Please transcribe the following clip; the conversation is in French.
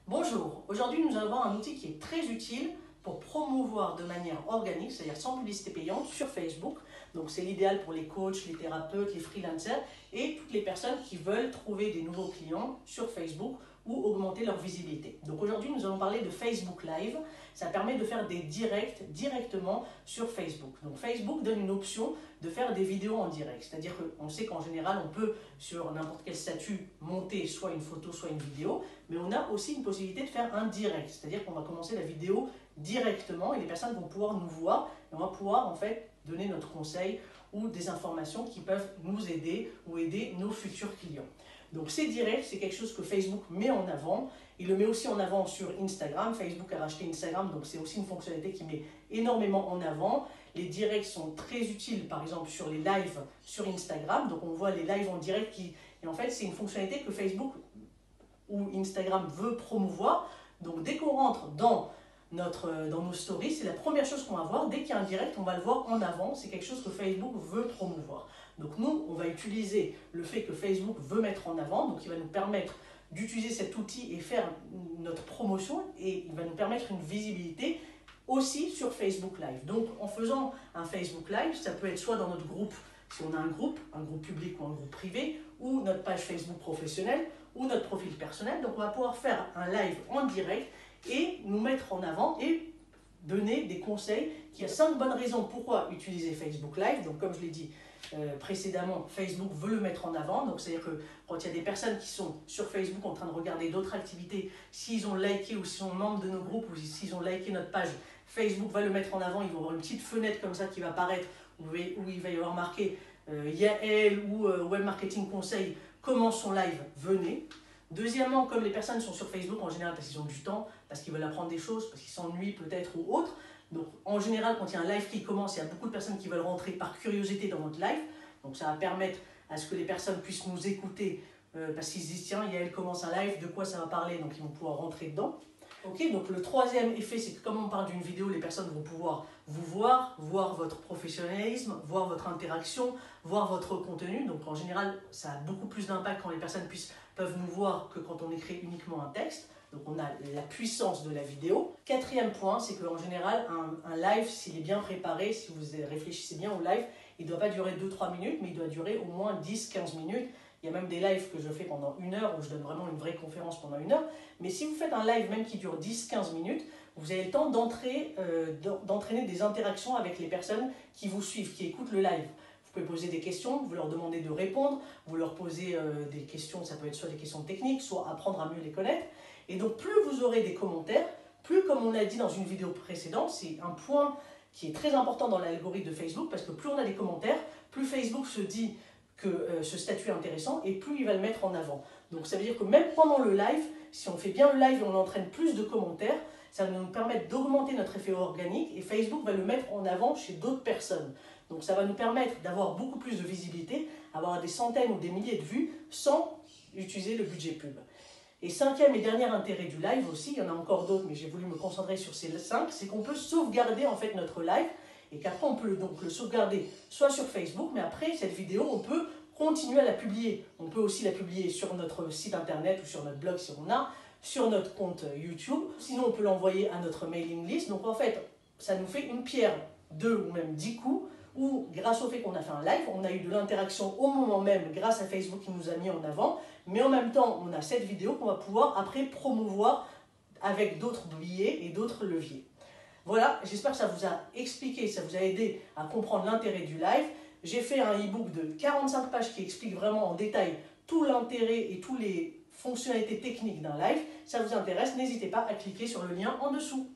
Bonjour, aujourd'hui nous allons voir un outil qui est très utile pour promouvoir de manière organique, c'est-à-dire sans publicité payante, sur Facebook. Donc c'est l'idéal pour les coachs, les thérapeutes, les freelancers et toutes les personnes qui veulent trouver des nouveaux clients sur Facebook ou augmenter leur visibilité. Donc aujourd'hui nous allons parler de Facebook Live. Ça permet de faire des directs directement sur Facebook. Donc Facebook donne une option de faire des vidéos en direct. C'est-à-dire qu'on sait qu'en général on peut sur n'importe quel statut monter soit une photo soit une vidéo, mais on a aussi une possibilité de faire un direct. C'est-à-dire qu'on va commencer la vidéo directement et les personnes vont pouvoir nous voir et on va pouvoir en fait donner notre conseil ou des informations qui peuvent nous aider ou aider nos futurs clients. Donc ces directs, c'est quelque chose que Facebook met en avant. Il le met aussi en avant sur Instagram. Facebook a racheté Instagram, donc c'est aussi une fonctionnalité qui met énormément en avant. Les directs sont très utiles, par exemple, sur les lives sur Instagram. Donc on voit les lives en direct et en fait, c'est une fonctionnalité que Facebook ou Instagram veut promouvoir. Donc dès qu'on rentre dans nos stories, c'est la première chose qu'on va voir. Dès qu'il y a un direct, on va le voir en avant. C'est quelque chose que Facebook veut promouvoir. Donc nous, on va utiliser le fait que Facebook veut mettre en avant. Donc il va nous permettre d'utiliser cet outil et faire notre promotion. Et il va nous permettre une visibilité aussi sur Facebook Live. Donc en faisant un Facebook Live, ça peut être soit dans notre groupe, si on a un groupe public ou un groupe privé, ou notre page Facebook professionnelle, ou notre profil personnel. Donc on va pouvoir faire un live en direct et nous mettre en avant et donner des conseils. Il y a 5 bonnes raisons pourquoi utiliser Facebook Live. Donc comme je l'ai dit précédemment, Facebook veut le mettre en avant. Donc c'est-à-dire que quand il y a des personnes qui sont sur Facebook en train de regarder d'autres activités, s'ils ont liké ou s'ils sont membres de nos groupes ou s'ils ont liké notre page, Facebook va le mettre en avant. Ils vont avoir une petite fenêtre comme ça qui va apparaître où il va y avoir marqué Yael ou Web Marketing Conseil, commence son live, venez. Deuxièmement, comme les personnes sont sur Facebook en général parce qu'ils ont du temps, parce qu'ils veulent apprendre des choses, parce qu'ils s'ennuient peut-être ou autre. Donc en général, quand il y a un live qui commence, il y a beaucoup de personnes qui veulent rentrer par curiosité dans notre live. Donc ça va permettre à ce que les personnes puissent nous écouter parce qu'ils se disent tiens, Yael commence un live, de quoi ça va parler, donc ils vont pouvoir rentrer dedans. Ok, donc le troisième effet, c'est que comme on parle d'une vidéo, les personnes vont pouvoir vous voir votre professionnalisme, voir votre interaction, voir votre contenu. Donc en général, ça a beaucoup plus d'impact quand les personnes peuvent nous voir que quand on écrit uniquement un texte. Donc on a la puissance de la vidéo. Quatrième point, c'est qu'en général, un live, s'il est bien préparé, si vous réfléchissez bien au live, il ne doit pas durer 2-3 minutes, mais il doit durer au moins 10-15 minutes. Il y a même des lives que je fais pendant 1 heure, où je donne vraiment une vraie conférence pendant 1 heure. Mais si vous faites un live même qui dure 10-15 minutes, vous avez le temps d'entraîner des interactions avec les personnes qui vous suivent, qui écoutent le live. Vous pouvez poser des questions, vous leur demandez de répondre, vous leur posez des questions, ça peut être soit des questions techniques, soit apprendre à mieux les connaître. Et donc plus vous aurez des commentaires, plus, comme on l'a dit dans une vidéo précédente, c'est un point qui est très important dans l'algorithme de Facebook, parce que plus on a des commentaires, plus Facebook se dit que ce statut est intéressant et plus il va le mettre en avant. Donc ça veut dire que même pendant le live, si on fait bien le live et on entraîne plus de commentaires, ça va nous permettre d'augmenter notre effet organique et Facebook va le mettre en avant chez d'autres personnes. Donc ça va nous permettre d'avoir beaucoup plus de visibilité, avoir des centaines ou des milliers de vues sans utiliser le budget pub. Et cinquième et dernier intérêt du live aussi, il y en a encore d'autres mais j'ai voulu me concentrer sur ces 5, c'est qu'on peut sauvegarder en fait notre live et qu'après on peut donc le sauvegarder soit sur Facebook, mais après cette vidéo on peut continuer à la publier. On peut aussi la publier sur notre site internet ou sur notre blog si on a, sur notre compte YouTube. Sinon on peut l'envoyer à notre mailing list. Donc en fait ça nous fait une pierre 2 ou même 10 coups où grâce au fait qu'on a fait un live, on a eu de l'interaction au moment même grâce à Facebook qui nous a mis en avant, mais en même temps on a cette vidéo qu'on va pouvoir après promouvoir avec d'autres billets et d'autres leviers. Voilà, j'espère que ça vous a expliqué, ça vous a aidé à comprendre l'intérêt du live. J'ai fait un e-book de 45 pages qui explique vraiment en détail tout l'intérêt et toutes les fonctionnalités techniques d'un live. Si ça vous intéresse, n'hésitez pas à cliquer sur le lien en dessous.